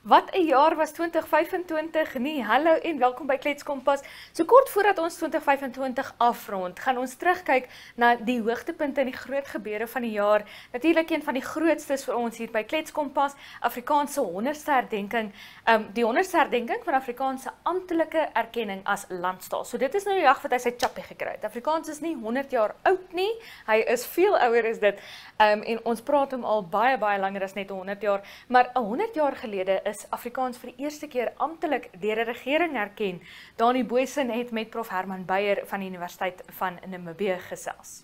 Wat 'n jaar was 2025 nie. Hallo en welkom by Klets Kompas. So kort voordat ons 2025 afrond, gaan ons terugkyk na die hoogtepunte en die groot gebeure van die jaar. Natuurlik een van die grootstes vir ons hier by Klets Kompas, Afrikaanse 100ste herdenking. Die 100ste herdenking van Afrikaanse amptelike erkenning as landstaal. So dit is nou die dag wat hy sy chappie gekry het. Afrikaans is nie 100 jaar oud nie. Hy is veel ouer as dit. En ons praat hom al baie langer as net 100 jaar, maar 100 jaar gelede is Afrikaans vir die eerste keer amptelik deur 'n regering erken. Dani Booysen het met Prof Herman Beyer van die Universiteit van Namibië gesels.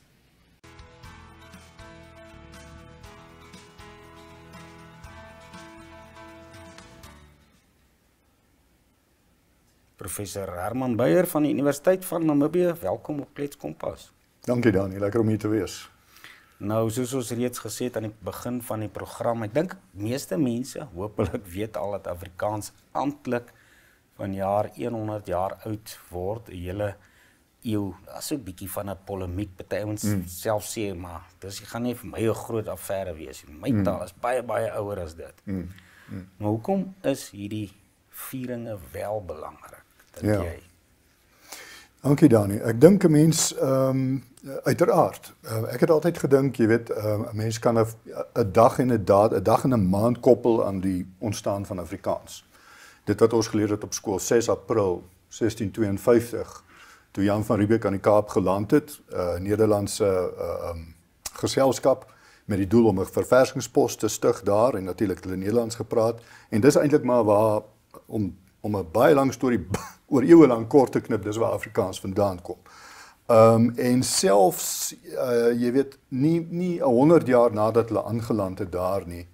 Professor Herman Beyer van die Universiteit van Namibië, welkom op Klets Kompas. Dankie Dani, lekker om hier te wees. Nou, soos ons reeds gesê het aan die begin van die program, ek dink meeste mense hopelik weet al dat Afrikaans amptelik vanjaar 100 jaar oud word, 'n hele eeu. Daar's so 'n bietjie van 'n polemiek, party ons self sê, maar dis gaan nie vir my 'n groot affære wees. My taal is baie ouer as dit. Maar hoekom is hierdie vieringe wel belangrik, dink jy? Dankie Dani. Ek dink 'n mens uiteraard. Ek het altyd gedink, jy weet, 'n mens kan 'n dag en 'n daad, 'n dag en 'n maand koppel aan die ontstaan van Afrikaans. Dit wat ons geleer het op skool 6 April 1652, toe Jan van Riebeeck aan die Kaap geland het, Nederlandse geselskap met die doel om 'n verversingspos te stig daar en natuurlik hulle Nederlands gepraat. En dis eintlik maar waar om 'n baie lang storie oor eeue lank kort te knip, dis waar Afrikaans vandaan kom. En selfs, jy weet, nie 100 jaar nadat hulle aangeland het daar nie,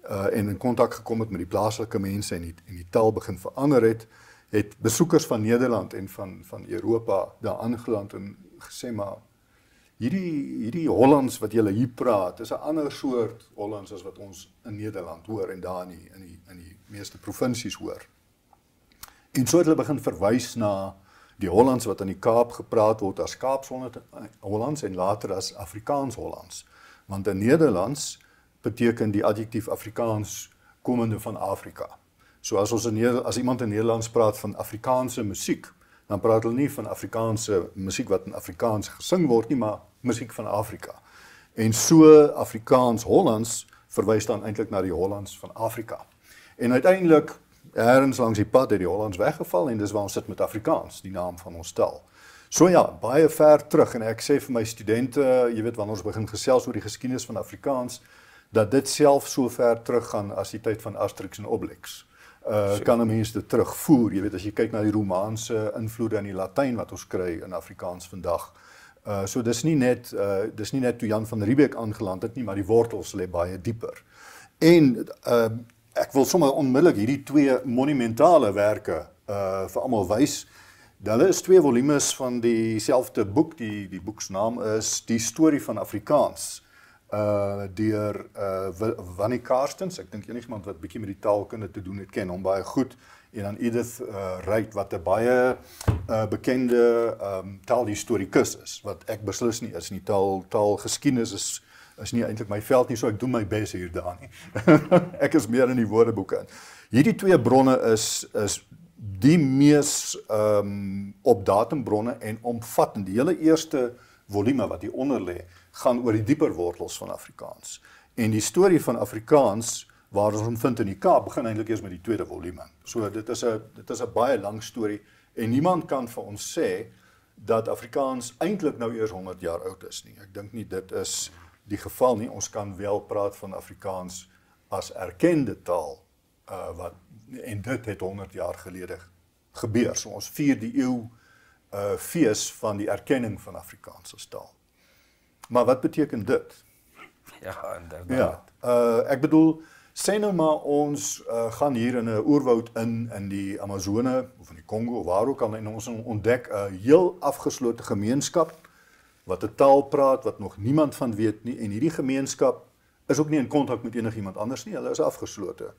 en in kontak gekom het met die plaaslike mense en die taal begin verander het besoekers van Nederland en van Europa daar aangeland en gesê, maar hierdie Hollands wat julle hier praat, is 'n ander soort Hollands as wat ons in Nederland hoor en daar in die meeste provinsies hoor. En so het hulle begin verwys na die Hollands wat in die Kaap gepraat word as Kaaps-Hollands en later as Afrikaans-Hollands. Want in Nederlands beteken die adjektief Afrikaans komende van Afrika. So as iemand in Nederlands praat van Afrikaanse musiek, dan praat hulle nie van Afrikaanse musiek wat in Afrikaans gesing word nie, maar musiek van Afrika. En so Afrikaans-Hollands verwys dan eintlik na die Hollands van Afrika. En uiteindelik ergens langs die pad het die Hollands weggeval en dis waar ons sit met Afrikaans, die naam van ons taal. So ja, baie ver terug en ek sê vir my studente, jy weet wanneer ons begin gesels oor die geskiedenis van Afrikaans, dat dit self so ver teruggaan as die tyd van Asterix en Obelix. Kan 'n mens dit terugvoer, jy weet as jy kyk na die Romaanse invloede in die Latyn wat ons kry in Afrikaans vandag. So dis nie net toe Jan van Riebeeck aangeland het nie, maar die wortels lê baie dieper. En ek wil sommer onmiddellik hierdie twee monumentale werke vir almal wys. Hulle is 2 volumes van dieselfde boek, die boeksnaam is Die Storie van Afrikaans, deur Wannie Karstens. Ek dink enigiemand wat bietjie met die taalkunde te doen het, ken hom baie goed. En dan Edith Wright, wat 'n baie bekende taalhistorikus is, wat ek beslis nie is nie. Taalgeskiedenis is nie eintlik my veld nie, so ek doen my bes hier daar nie. Ek is meer in die woordeboeke in. Hierdie 2 bronne is die mees op datum bronne en omvattend. Die hele eerste volume wat hier onder lê, gaan oor die dieper wortels van Afrikaans. En die storie van Afrikaans, waar ons hom vind in die Kaap, begin eintlik eers met die tweede volume. So dit is 'n baie lang storie en niemand kan vir ons sê dat Afrikaans eintlik nou eers 100 jaar oud is nie. Ek dink nie dit is die geval nie. Ons kan wel praat van Afrikaans as erkende taal, en dit het 100 jaar gelede gebeur. So ons vier die eeu fees van die erkenning van Afrikaans as taal. Maar wat beteken dit? Ja, inderdaad. Ja, ek bedoel, sê nou maar ons gaan hier in 'n oerwoud in die Amazone of in die Kongo of waar ook al en ons ontdek 'n heel afgeslote gemeenskap wat 'n taal praat wat nog niemand van weet nie en hierdie gemeenskap is ook nie in kontak met enigiemand anders nie, hulle is afgeslote.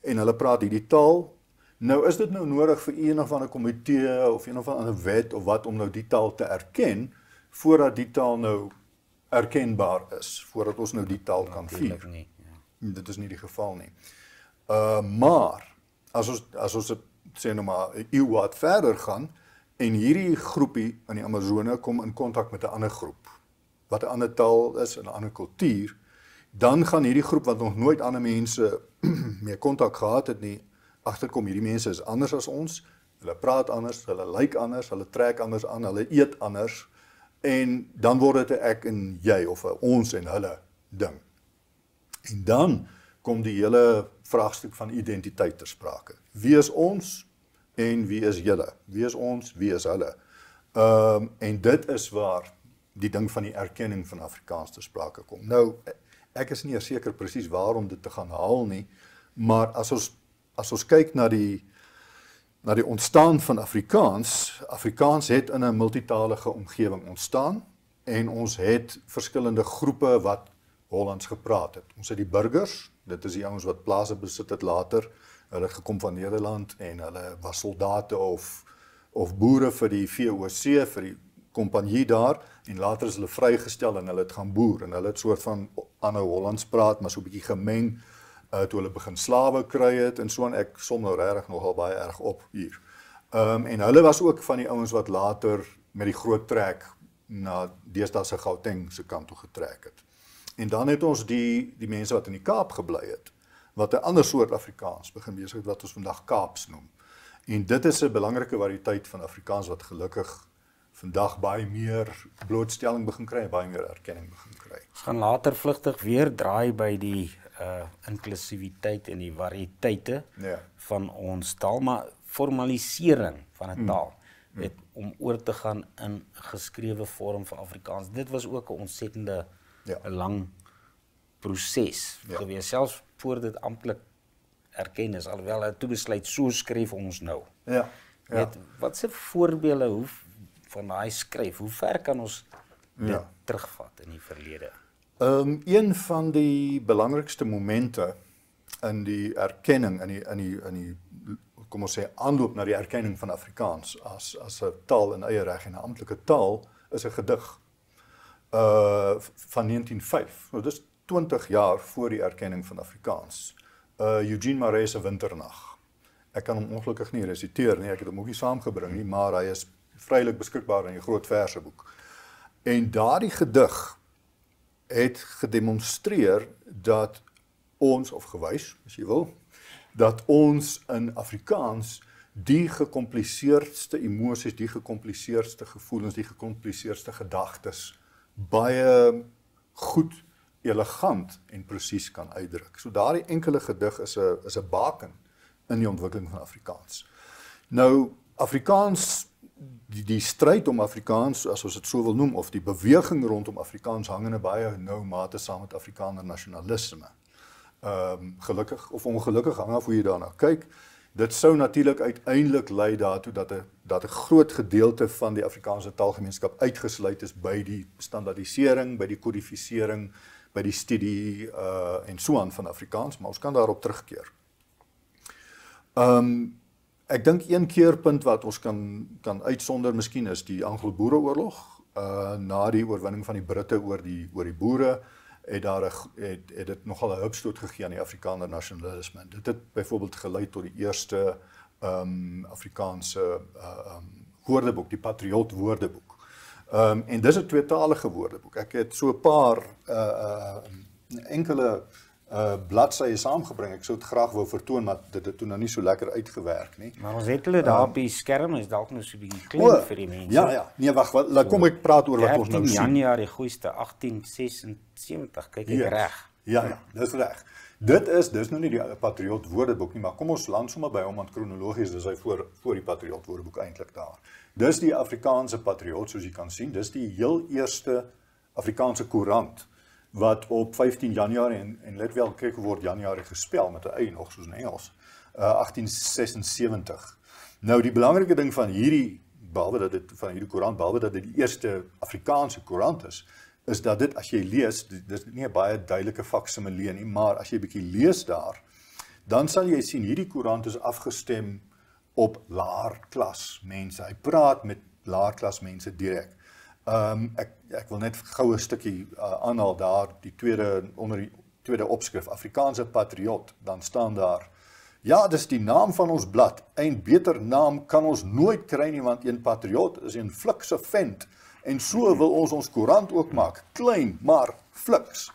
En hulle praat hierdie taal. Nou is dit nou nodig vir een of ander komitee of een of ander wet of wat om nou die taal te erken voordat die taal nou erkenbaar is, voordat ons nou die taal kan vier. Nie, ja. Dit is nie die geval nie. Maar as ons sê nou maar 'n eeu wat verder gaan en hierdie groepie in die Amazone kom in kontak met 'n ander groep wat 'n ander taal is en 'n ander kultuur, dan gaan hierdie groep wat nog nooit ander mense mee kontak gehad het nie, agterkom hierdie mense is anders as ons, hulle praat anders, hulle lyk anders, hulle trek anders aan, hulle eet anders, en dan word dit 'n ek en jy of 'n ons en hulle ding. En dan kom die hele vraagstuk van identiteit ter sprake. Wie is ons en wie is julle? Wie is ons, wie is hulle? En dit is waar die ding van die erkenning van Afrikaans ter sprake kom. Nou, ek is nie seker presies waarom dit te gaan haal nie, maar as ons kyk na die ontstaan van Afrikaans het in 'n multitalige omgewing ontstaan en ons het verskillende groepe wat Hollands gepraat het. Ons het die burgers, dit is die ouens wat plase besit het later, hulle het gekom van Nederland en hulle was soldate of boere vir die VOC, vir die kompanjie daar, en later is hulle vrygestel en hulle het gaan boer, en hulle het soort van aanhou Hollands praat, maar so 'n bietjie gemeng, toe hulle begin slawe kry het, en so, en ek som nou regtig nogal baie erg op hier. En hulle was ook van die ouens wat later met die groot trek na deesdae se Gauteng se kant toe getrek het. En dan het ons die mense wat in die Kaap gebly het, wat 'n ander soort Afrikaans begin besig het, wat ons vandag Kaaps noem. En dit is 'n belangrike variëteit van Afrikaans wat gelukkig vandag baie meer blootstelling begin kry en baie meer erkenning begin kry. Ons gaan later vlugtig weer draai by die inklusiwiteit en die variëteite van ons taal, maar formalisering van 'n taal het om oor te gaan in geskrewe vorm van Afrikaans. Dit was ook 'n ontsettende 'n lang proses gewees, selfs voor dit amptelik erken is, alhoewel hulle toe besluit so skryf ons nou. Wat se voorbeelde van daai skryf, hoe ver kan ons dit terugvat in die verlede? Een van die belangrikste momente in die erkenning, in die kom ons sê aanloop na die erkenning van Afrikaans as 'n taal in eie reg en 'n amptelike taal, is 'n gedig van 1905. Nou dis 20 jaar voor die erkenning van Afrikaans. Eugene Marais se Winternag. Ek kan hom ongelukkig nie resiteer nie, ek het hom ook nie saamgebring nie, maar hy is vrylik beskikbaar in die groot verseboek. En daardie gedig het gedemonstreer dat ons, of gewys, as jy wil, dat ons in Afrikaans die gecompliseerdste emosies, die gecompliseerdste gevoelens, die gecompliseerdste gedagtes baie goed, elegant en presies kan uitdruk. So daardie enkele gedig is 'n baken in die ontwikkeling van Afrikaans. Nou, Afrikaans, die stryd om Afrikaans, as ons dit so wil noem, of die beweging rondom Afrikaans hang in 'n baie nou mate saam met Afrikaner nasionalisme. Gelukkig of ongelukkig, hang af hoe jy daarna kyk. Dit sou natuurlik uiteindelik lei daartoe dat 'n groot gedeelte van die Afrikaanse taalgemeenskap uitgesluit is by die standaardisering, by die kodifisering, by die studie en so aan van Afrikaans, maar ons kan daarop terugkeer. Ek dink een keerpunt wat ons kan uitsonder miskien is die Anglo-Boereoorlog. Na die oorwinning van die Britte oor die boere, het dit nogal 'n hupstoot gegee aan die Afrikaner nasionalisme. Dit het byvoorbeeld gelei tot die eerste Afrikaanse woordeboek, die Patriot woordeboek. En dis 'n tweetalige woordeboek. Ek het so 'n paar enkele bladsye saamgebring. Ek sou dit graag wou vertoon, maar dit het toe nou nie so lekker uitgewerk nie. Maar ons het hulle daar op die skerm, is dalk nou so 'n bietjie klein vir die mense. Ja. Nee, wag, laat kom ek praat oor wat ons nou sien. 13 Januarie goeiste 1876, kyk ek reg. Ja, dis reg. Dis nou nie die Patriot woordeboek nie, maar kom ons land sommer by hom, want kronologies is hy voor die Patriot woordeboek eintlik daar. Dis die Afrikaanse Patriot, soos jy kan sien, dis die heel eerste Afrikaanse koerant wat op 15 Januarie, en let wel, kyk hoe word Januarie gespel met 'n y nog soos in Engels, 1876. Nou die belangrike ding van hierdie koerant, behalwe dat dit die eerste Afrikaanse koerant is dat dit, as jy lees, dit is nie 'n baie duidelike faksimilie nie, maar as jy 'n bietjie lees daar, dan sal jy sien, hierdie koerant is afgestem op laerklas mense. Hy praat met laerklas mense direk. Ek wil net gou 'n stukkie aanhaal daar, onder die tweede opskrif, Afrikaanse Patriot, dan staan daar, Ja, dis die naam van ons blad. 'n beter naam kan ons nooit kry nie, want een patriot is 'n flikse vent. En so wil ons koerant ook maak. Klein, maar fliks.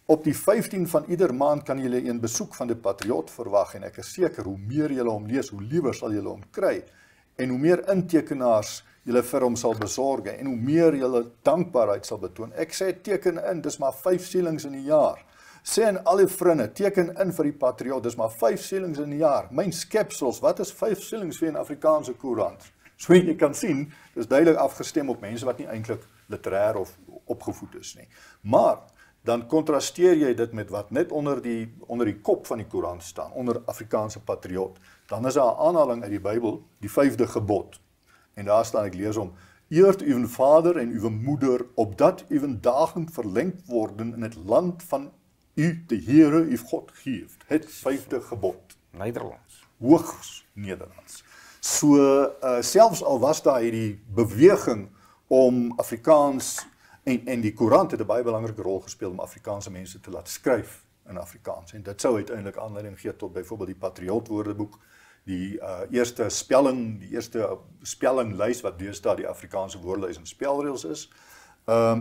Op die 15 van ieder maand kan julle 'n besoek van die Patriot verwag en ek is seker hoe meer julle hom lees, hoe liewer sal julle hom kry en hoe meer intekenaars julle vir hom sal besorg en hoe meer julle dankbaarheid sal betoon. Ek sê teken in, dis maar 5 sielings in die jaar. Sê aan al die vriende, teken in vir die Patriot, dis maar 5 sielings in die jaar. Myn skepsels, wat is 5 sielings vir 'n Afrikaanse koerant? So jy kan sien, dis duidelik afgestem op mense wat nie eintlik literêr of opgevoed is nie. Maar dan kontrasteer jy dit met wat net onder die kop van die koerant staan, onder Afrikaanse patriot. Dan is daar 'n aanhaling uit die Bybel, die 5de gebod. En daar staan, ek lees hom, eert uw vader en uw moeder, opdat uw dagen verlengd worden in het land van u, de Heere, uw God geeft. Het 5de gebod. Nederlands. Hoogs Nederlands. So, selfs al was daar hierdie beweging om Afrikaans en die koerant het 'n baie belangrike rol gespeel om Afrikaanse mense te laat skryf in Afrikaans. En dit sou uiteindelik aanleiding gee tot byvoorbeeld die Patriot Woordeboek, die eerste spellinglys wat deesdae die Afrikaanse woordelys en spelreëls is.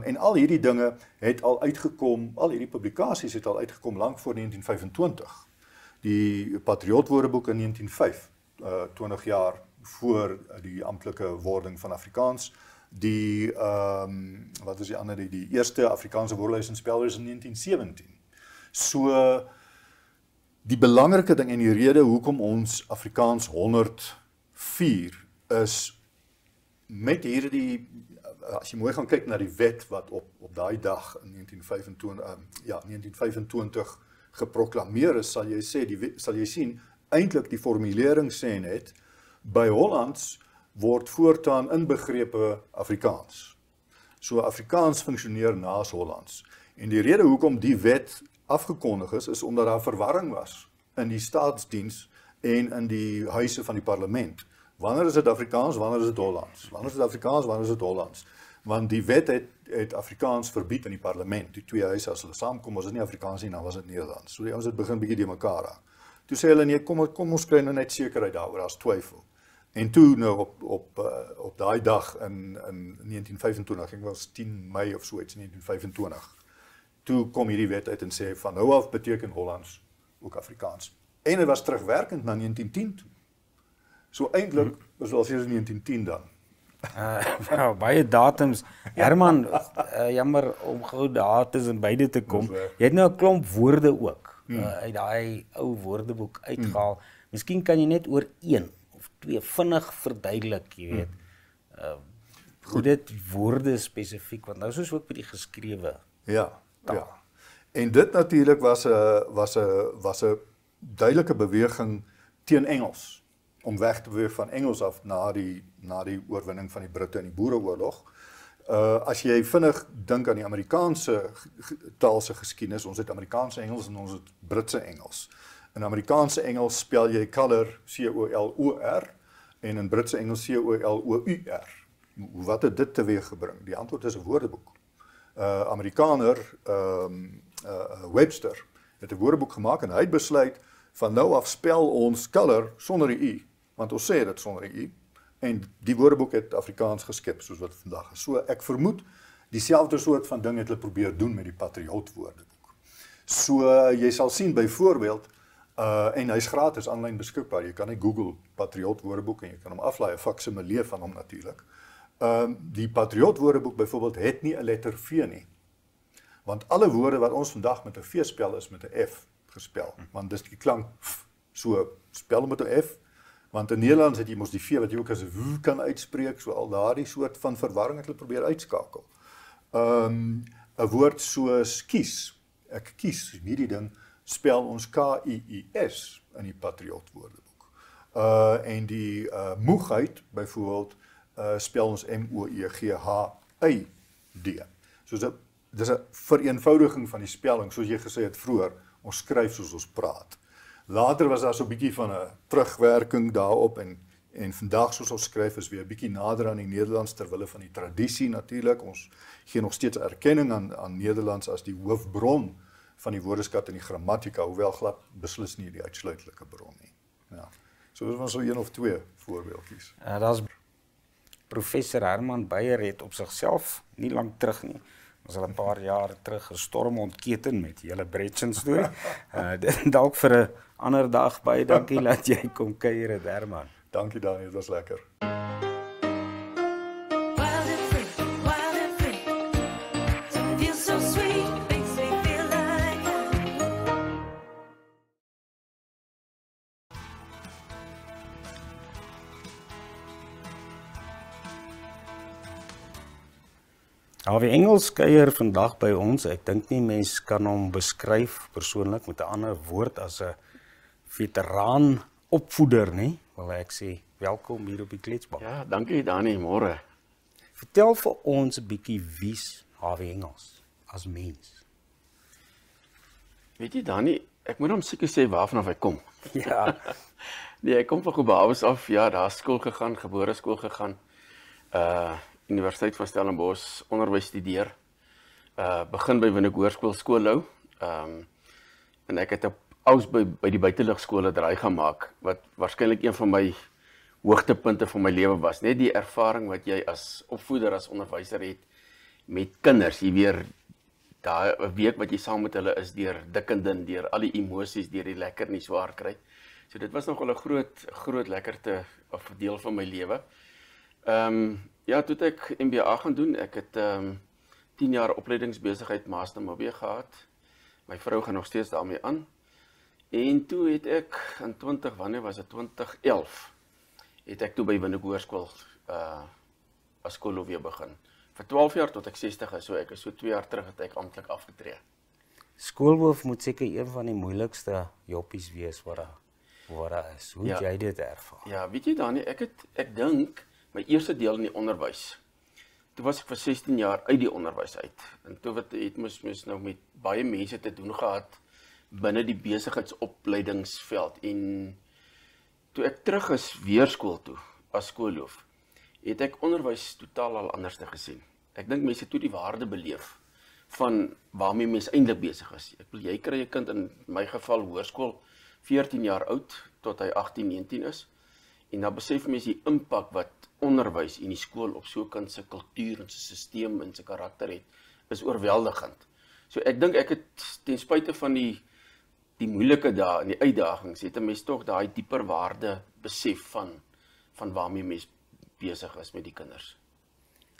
En al hierdie dinge het al uitgekom, al hierdie publikasies het al uitgekom lank voor 1925. Die Patriot Woordeboek in 1905, 20 jaar voor die amptelike wording van Afrikaans. Die wat is die ander, die eerste Afrikaanse woordelys en spelreëls in 1917. So die belangrike ding en die rede hoekom ons Afrikaans 104 is met hierdie, as jy mooi gaan kyk na die wet wat op daai dag in 1925 geproklameer is, sal jy sien eintlik die formulering sê net by Hollands word voortaan inbegrepe Afrikaans. So Afrikaans funksioneer naas Hollands. En die rede hoekom die wet afgekondig is omdat daar verwarring was in die staatsdiens en in die huise van die parlement. Wanneer is dit Afrikaans, wanneer is dit Hollands? Wanneer is dit Afrikaans, wanneer is dit Hollands? Want die wet het Afrikaans verbied in die parlement. Die twee huise, as hulle saamkom, was dit nie Afrikaans nie, dan was dit Nederlands. So die ouens het begin bietjie die mekaar raak. Toe sê hulle nee, kom ons kry nou net sekerheid daaroor, as twyfel. En toe nou op daai dag in 1925, ek was 10 Mei of so iets, 1925, toe kom hierdie wet uit en sê van nou af beteken Hollands ook Afrikaans. En het was terugwerkend na 1910 toe. So eintlik was wel sinds 1910 dan. Nou, baie datums. Herman, jammer om gou daar tussen beide te kom. Jy het nou 'n klomp woorde ook uit daai ou woordeboek uitgehaal. Miskien kan jy net oor een of twee vinnig verduidelik, jy weet. Hoe dit woorde spesifiek, want nou soos ook by die geskrewe. Ja. En dit natuurlik was 'n duidelike beweging teen Engels, om weg te beweeg van Engels af na die oorwinning van die Britte in die Boereoorlog. As jy vinnig dink aan die Amerikaanse taalse geskiedenis, ons het Amerikaanse Engels en ons het Britse Engels. In Amerikaanse Engels spel jy color C-O-L-O-R en in Britse Engels C-O-L-O-U-R. Wat het dit teweeggebring? Die antwoord is 'n woordeboek. Amerikaner Webster het 'n woordeboek gemaak en hy het besluit van nou af spel ons color sonder die u, want ons sê dit sonder die u. En die woordeboek het Afrikaans geskep soos wat vandag is. So ek vermoed dieselfde soort van ding het hulle probeer doen met die Patriot woordeboek. So jy sal sien byvoorbeeld en hy's gratis aanlyn beskikbaar. Jy kan net Google Patriot woordeboek en jy kan hom aflaai, 'n faksimilie van hom natuurlik. Die Patriot woordeboek byvoorbeeld het nie 'n letter V nie. Want alle woorde wat ons vandag met 'n V spel is met 'n F gespel. Want dis die klank so spel met 'n F. Want in Nederlands het jy mos die V wat jy ook as 'n W kan uitspreek, so al daardie soort van verwarring het hulle probeer uitskakel. 'n Woord soos kies. Ek kies, hierdie ding spel ons K-I-I-S in die Patriot woordeboek. En die moegheid byvoorbeeld spel ons M-O-E-G-H-I-D. So dis 'n vereenvoudiging van die spelling, soos jy gesê het vroeër, ons skryf soos ons praat. Later was daar so 'n bietjie van 'n terugwerking daarop en vandag soos ons skryf is weer 'n bietjie nader aan die Nederlands ter wille van die tradisie natuurlik. Ons gee nog steeds erkenning aan Nederlands as die hoofbron van die woordeskat en die grammatika, hoewel glad beslis nie die uitsluitlike bron nie. Ja. So dit was so een of twee voorbeeldjies. Daar's professor Herman Beyer het op sigself nie lank terug nie. Was al 'n paar jaar terug 'n storm ontketen met die hele Bretchen storie. Dalk vir 'n ander dag baie dankie dat jy kom kuier het, Herman. Dankie Dani, dit was lekker. Harvey Engels kuier vandag by ons. Ek dink nie mens kan hom beskryf persoonlik met 'n ander woord as 'n veteraan opvoeder nie. Wil ek sê welkom hier op die Kletsbank. Ja, dankie Dani, môre. Vertel vir ons 'n bietjie wie's Harvey Engels as mens. Weet jy Dani, ek moet hom seker sê waarvan hy kom. Ja, Nee, hy kom van Gobabes af. Ja, daar skool gegaan, gebore skool gegaan. Universiteit van Stellenbosch, onderwys studeer. Begin by Windhoek Hoërskool Skoolhou. En ek het op aus by die buitelugskole draai gemaak, wat waarskynlik een van my hoogtepunte van my lewe was. Net die ervaring wat jy as opvoeder, as onderwyser het met kinders. Jy weer daai 'n week wat jy saam met hulle is deur dik en dun, deur al die emosies, deur die lekker en die swaar kry. So dit was nogal 'n groot lekkerte of deel van my lewe. Ja, toe het ek MBA gaan doen. Ek het 10 jaar opleidingsbesigheid Master MBA gehad. My vrou gaan nog steeds daarmee aan. En toe het ek in 2011 het ek toe by Windhoek Hoërskool as skoolhoof weer begin. Vir 12 jaar tot ek 60 is, so ek is so 2 jaar terug het ek amptelik afgetree. skoolhoof moet seker een van die moeilikste jobbies wees wat daar is. Hoe het jy dit ervaar? Ja, weet jy Dani, ek dink my eerste deel in die onderwys. Toe was ek vir 16 jaar uit die onderwys uit. En toe het mens nou met baie mense te doen gehad binne die besigheidsopleidingsveld. En toe ek terug is weer skool toe as skoolhoof, het ek onderwys totaal al anders te gesien. Ek dink mense het toe die waarde beleef van waarmee mens eintlik besig is. Ek wil jy kry 'n kind in my geval hoërskool 14 jaar oud tot hy 18, 19 is. En dan besef mens die impak wat onderwys en die skool op so 'n kind se kultuur en sy stelsel en sy karakter het, is oorweldigend. So ek dink ek het ten spyte van die moeilike dae en die uitdagings, het 'n mens tog daai dieper waarde besef van waarmee mens besig is met die kinders.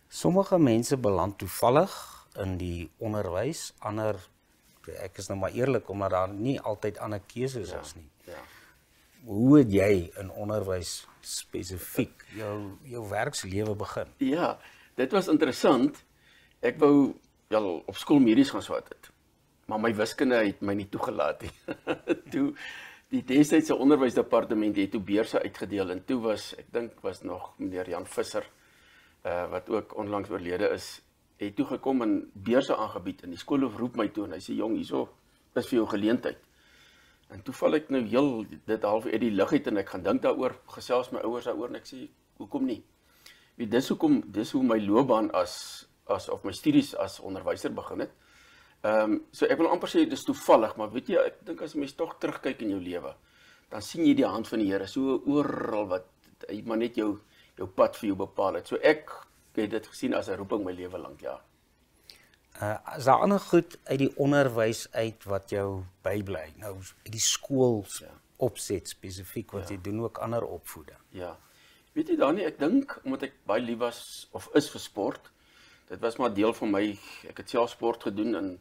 Sommige mense beland toevallig in die onderwys, ander, ek is nou maar eerlik, omdat daar nie altyd ander keuses is nie. Ja. Hoe het jy in onderwys spesifiek jou werkslewe begin? Ja, dit was interessant. Ek wou wel op skool medies gaan swat het, maar my wiskunde het my nie toegelaat nie. Toe die destydse onderwysdepartement het toe beurse uitgedeel en toe ek dink was nog meneer Jan Visser, wat ook onlangs oorlede is, het toe gekom en beurse aangebied en die skoolhoof roep my toe en hy sê jong, hierso is vir jou geleentheid. En toe val ek nou heel dit half uit die lug uit en ek gaan dink daaroor, gesels my ouers daaroor en ek sê hoekom nie? Dis hoe my loopbaan of my studies as onderwyser begin het. So ek wil amper sê dis toevallig, maar weet jy, ek dink as mens tog terugkyk in jou lewe, dan sien jy die hand van die Here so oral wat hy maar net jou pad vir jou bepaal het. So ek het dit gesien as 'n roeping my lewe lank, ja. Is daar ander goed uit die onderwys uit wat jou bybly? Nou, uit die skool opset spesifiek, wat jy doen ook ander opvoeding. Ja. Weet jy Dani, ek dink, omdat ek baie lief was, of is vir sport, dit was maar deel van my, ek het self sport gedoen, en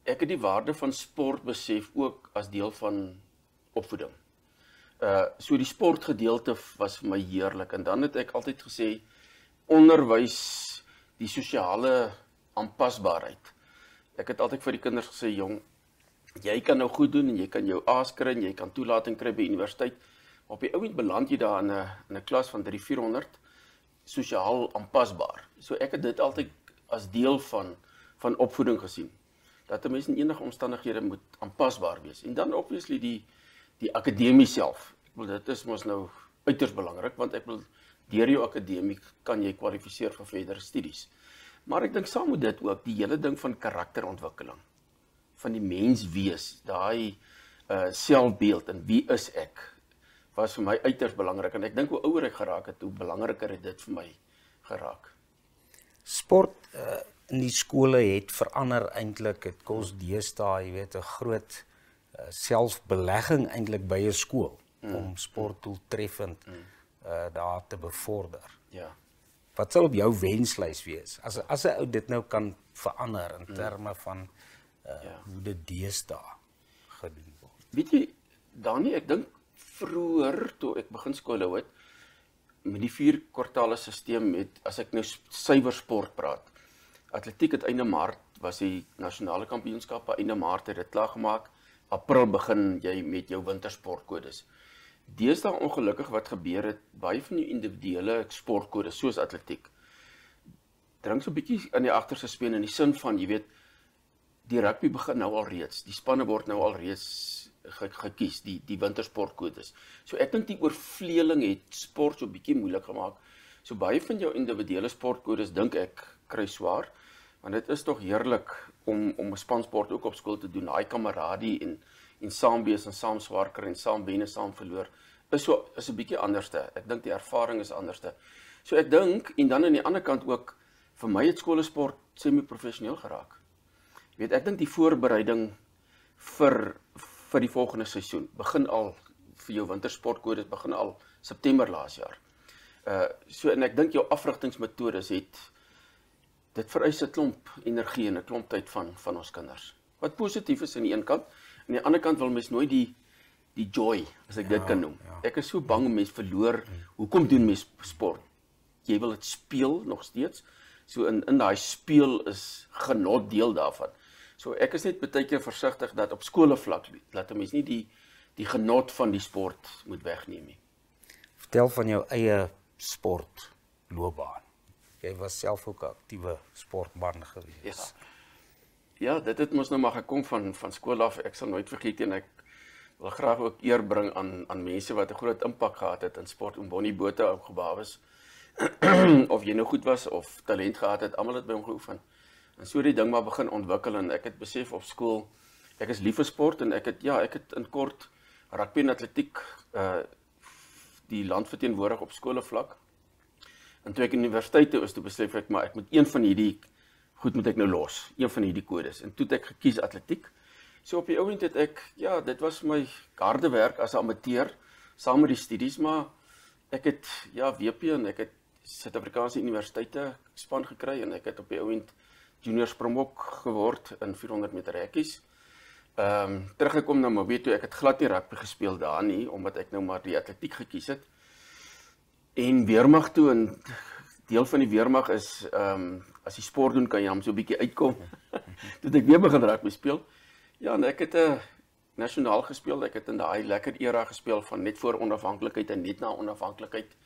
ek het die waarde van sport besef ook as deel van opvoeding. So die sportgedeelte was vir my heerlik, en dan het ek altyd gesê, onderwys, die sosiale aanpasbaarheid. Ek het altyd vir die kinders gesê, jong, jy kan nou goed doen, en jy kan jou A's kry, en jy kan toelating kry by universiteit, maar op die ouend beland jy daar in 'n klas van 300-400, sosiaal aanpasbaar. So ek het dit altyd as deel van opvoeding gesien, dat 'n mens in enige omstandighede moet aanpasbaar wees. En dan obviously die akademie self. Ek wil dit is mos nou uiters belangrik, want ek wil deur jou akademie kan jy kwalifiseer vir verdere studies. Maar ek dink saam met dit ook die hele ding van karakterontwikkeling, van die mens wees, daai selfbeeld en wie is ek? was vir my uiters belangrik en ek dink hoe ouer ek geraak het, hoe belangriker het dit vir my geraak. Sport in die skole het verander eintlik. Dit kos deesdae, jy weet, 'n groot selfbelegging eintlik by 'n skool om sport doeltreffend daar te bevorder. Ja. Wat sal op jou wenslys wees as 'n ou dit nou kan verander in terme van hoe dit deesdae gedoen word? Weet jy, Dani, ek dink vroeër toe ek begin skool hou het, met die 4 kwartale stelsel met, as ek nou suiwer sport praat. Atletiek het einde Maart was die nasionale kampioenskappe, einde Maart het dit klaar gemaak. April begin jy met jou wintersportkodes. Deesdae ongelukkig wat gebeur het, baie van die individuele sportkodes soos atletiek drink so 'n bietjie aan die agterste speen in die sin van, jy weet, die rugby begin nou al reeds, die spanne word nou al reeds gekies, die wintersportkodes. So ek dink die oorvleeling het sport so 'n bietjie moeilik gemaak. So baie van jou individuele sportkodes dink ek kry swaar, want dit is tog heerlik om 'n spansport ook op skool te doen. Daai kameradie en saam wees en saam swaar kry en saam wen en saam verloor is 'n bietjie anderste. Ek dink die ervaring is anderste. So ek dink, en dan aan die ander kant ook, vir my het skoolsport semi-professioneel geraak. Jy weet, ek dink die voorbereiding vir die volgende seisoen begin al, vir jou wintersportkodes begin al September laas jaar. So en ek dink jou afrigtingsmetodes dit vereis 'n klomp energie en 'n klomp tyd van ons kinders. Wat positief is aan die een kant, aan die ander kant wil mens nooit die joy, as ek dit kan noem. Ek is so bang mens verloor. Hoekom doen mens sport? Jy wil dit speel nog steeds. So in daai speel is genot deel daarvan. So ek is net baie keer versigtig dat op skoolvlak laat 'n mens nie die genot van die sport moet wegneem nie. Vertel van jou eie sportloopbaan. Jy was self ook 'n aktiewe sportman gewees. Ja, dit het mos nou maar gekom van skool af. Ek sal nooit vergeet en ek wil graag ook eer bring aan mense wat 'n groot impak gehad het in sport. Om Bonnie Botha opgebouwes. Of jy nou goed was of talent gehad het, almal het by hom geoefen. En so die ding maar begin ontwikkel en ek het besef op skool, ek is lief vir sport en ek het in kort rugby en atletiek die land verteenwoordig op skoolvlak. En toe ek in universiteit toe is, toe besef ek maar ek moet een van hierdie goed moet ek nou los, een van hierdie kodes. En toe het ek gekies atletiek. So op die ouend het ek, dit was my harde werk as 'n amateur, saam met die studies, maar ek het WP en ek het Suid-Afrikaanse universiteite span gekry en ek het op die ouend junior springbok geword in 400 meter hekkies. Teruggekom na Mobie toe, ek het glad nie rugby gespeel daar nie, omdat ek nou maar die atletiek gekies het. En weermag toe, en deel van die weermag is, as jy sport doen, kan jy hom so 'n bietjie uitkom. Toe het ek weer begin rugby speel. Ja, en ek het nasionaal gespeel, ek het in daai lekker era gespeel van net voor onafhanklikheid en net na onafhanklikheid,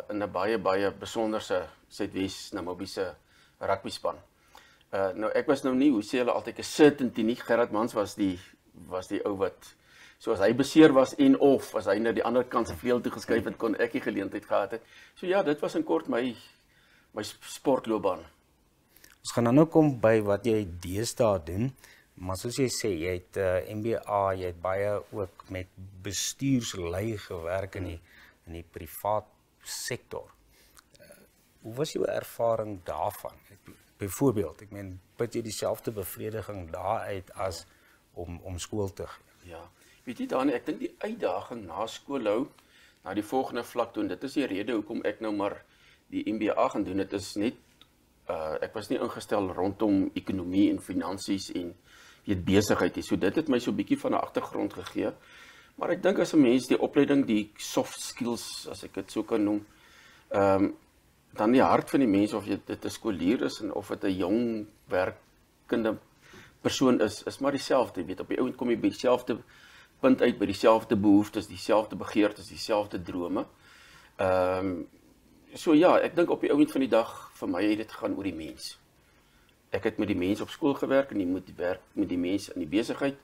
in 'n baie besonderse Suidwes-Namibiese rugby span. Nou ek was nou nie, hoe sê hulle altyd, 'n certainty nie. Gerard Mans was die ou wat, so as hy beseer was en of as hy na die ander kant se vleuel toe geskuif het, kon ek die geleentheid gehad het. So ja, dit was in kort my sportloopbaan. Ons gaan nou kom by wat jy deesdae doen, maar soos jy sê, jy het MBA, jy het baie ook met bestuurslei gewerk in die privaat sektor. Hoe was jou ervaring daarvan? Byvoorbeeld, ek meen, put jy dieselfde bevrediging daaruit as om skool te gee? Ja, weet jy Dani, ek dink die uitdaging na skoolhou, na die volgende vlak toe, dit is die rede hoekom ek nou maar die MBA gaan doen, dit is net, ek was nie ingestel rondom ekonomie en finansies en besigheid nie, so dit het my so 'n bietjie van 'n agtergrond gegee, maar ek dink as 'n mens die opleiding, die soft skills, as ek dit so kan noem, dan die hart van die mens, of dit 'n skoolier is en of dit 'n jong werkende persoon is maar dieselfde, weet, op die ouend kom jy by dieselfde punt uit, by dieselfde behoeftes, dieselfde begeertes, dieselfde drome. So ja, ek dink op die ouend van die dag, vir my het dit gegaan oor die mens. Ek het met die mens op skool gewerk en jy moet werk met die mens in die besigheid.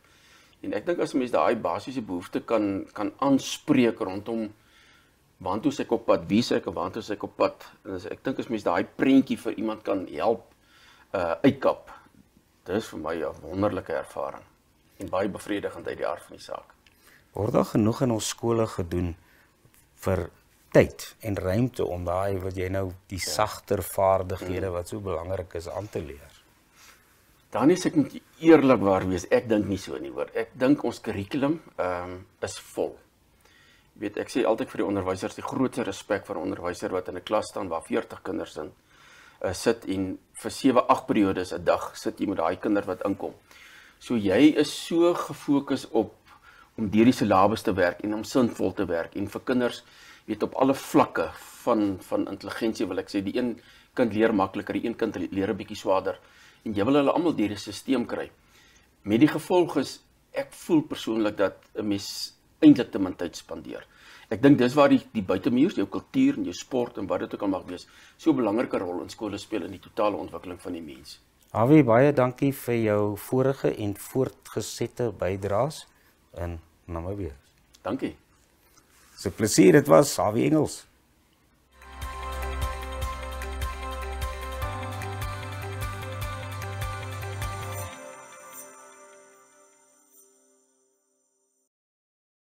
En ek dink as 'n mens daai basiese behoefte kan aanspreek rondom waantoe is ek op pad, wie is ek en waantoe is ek op pad. En ek dink as mens daai prentjie vir iemand kan help uitkap, dit is vir my 'n wonderlike ervaring en baie bevredigend uit die aard van die saak. Word daar genoeg in ons skole gedoen vir tyd en ruimte om daai wat jy nou die sagter vaardighede wat so belangrik is aan te leer? Dan is ek moet eerlikwaar wees, ek dink nie so nie hoor. Ek dink ons kurrikulum is vol. Jy weet, ek sê altyd vir die onderwysers die grootste respek vir 'n onderwyser wat in 'n klas staan waar 40 kinders in sit en vir 7-8 periodes 'n dag sit jy met daai kinders wat inkom. So jy is so gefokus op om deur die syllabus te werk en om sinvol te werk en vir kinders weet op alle vlakke van intelligensie wil ek sê die een kind leer makliker, die een kind leer 'n bietjie swaarder en jy wil hulle almal deur die stelsel kry. Met die gevolg is ek voel persoonlik dat 'n mens eintlik te min tyd spandeer. Ek dink dis waar die buitemuurs, jou kultuur en jou sport en wat dit ook al mag wees, so 'n belangrike rol in skole speel in die totale ontwikkeling van die mens. Awie, baie dankie vir jou vorige en voortgesette bydraes in Namibië. Dankie. So plesier, dit was Awie Engels.